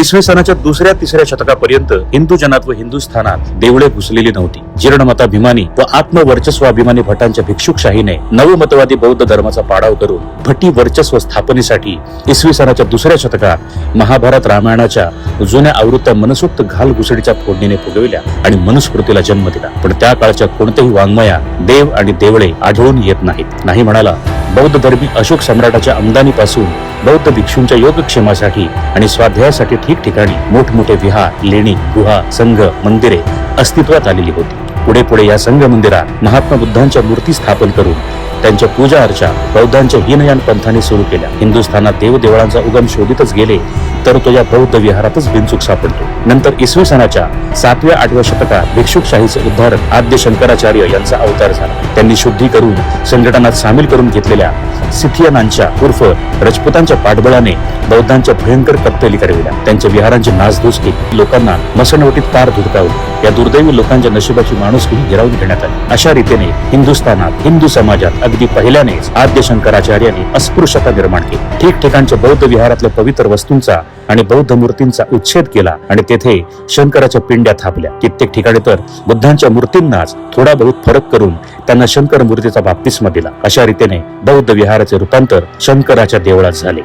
इसवी सनाच्या दुसऱ्या तिसऱ्या शतकापर्यंत हिंदू जनात व हिंदुस्थानात देवळे घुसलेली नव्हती. जीर्णमताभिमानी व आत्मवर्चस्वाभिमानी भटांच्या भिक्षुकशाहीने नवमतवादी बौद्ध धर्माचा पाडाव करून भटी वर्चस्व स्थापनेसाठी इसवी सनाच्या दुसऱ्या शतकात महाभारत रामायणाच्या जुन्या आवृत्त्या मनसोक्त घालघुसडीच्या फोडणीने फुगविल्या आणि मनुस्मृतीला जन्म दिला. पण त्या काळच्या कोणत्याही वाङ्मयात देव आणि देवळे आढळून येत नाहीत. नाही म्हणाला, बौद्ध धर्मी अशोक सम्राटाच्या आमदानीपासून बौद्ध भिक्षूंच्या योगक्षेमासाठी आणि स्वाध्यायासाठी ठिकठिकाणी मोठमोठे विहार, लेणी, गुहा, संघ, मंदिरे अस्तित्वात आलेली होती. पुढे पुढे या संघ मंदिरात महात्मा बुद्धांच्या मूर्ती स्थापन करून त्यांच्या पूजा अर्चा बौद्धांच्या हीनयान पंथाने सुरू केल्या. हिंदुस्थानात देवदेवळांचा उगम शोधितच गेले तर तो या बौद्ध विहारातच बिनचूक सापडतो. नंतर इसवी सनाच्या 7व्या-8व्या शतकात भिक्षुकशाहीचे उद्धारक आद्य शंकराचार्य यांचा अवतार झाला. त्यांनी शुद्धी करून संघटनात सामील करून घेतलेल्या सिथियनांच्या उर्फ रजपुतांच्या पाठबळाने बौद्धांच्या भयंकर कत्तली करविल्या. त्यांच्या विहारांची नासधूस केली. लोकांना मसणवटीत पार धुडकावली. या दुर्दैवी लोकांच्या नशिबाची माणुसकी हिरावून घेण्यात आली. अशा रीतीने हिंदुस्थानात हिंदू समाजात अगदी पहिल्यानेच आद्य शंकराचार्यांनी अस्पृश्यता निर्माण केली. ठिकठिकाणच्या बौद्ध विहारातल्या पवित्र वस्तूंचा आणि बौद्ध मूर्तींचा उच्छेद केला आणि तेथे शंकराच्या पिंड्या थापल्या. कित्येक ठिकाणी तर बुद्धांच्या मूर्तींनाच थोडा बहुत फरक करून त्यांना शंकर मूर्तीचा बाप्तिस्मा दिला. अशा रीतीने बौद्ध विहाराचे रूपांतर शंकराच्या देवळात झाले.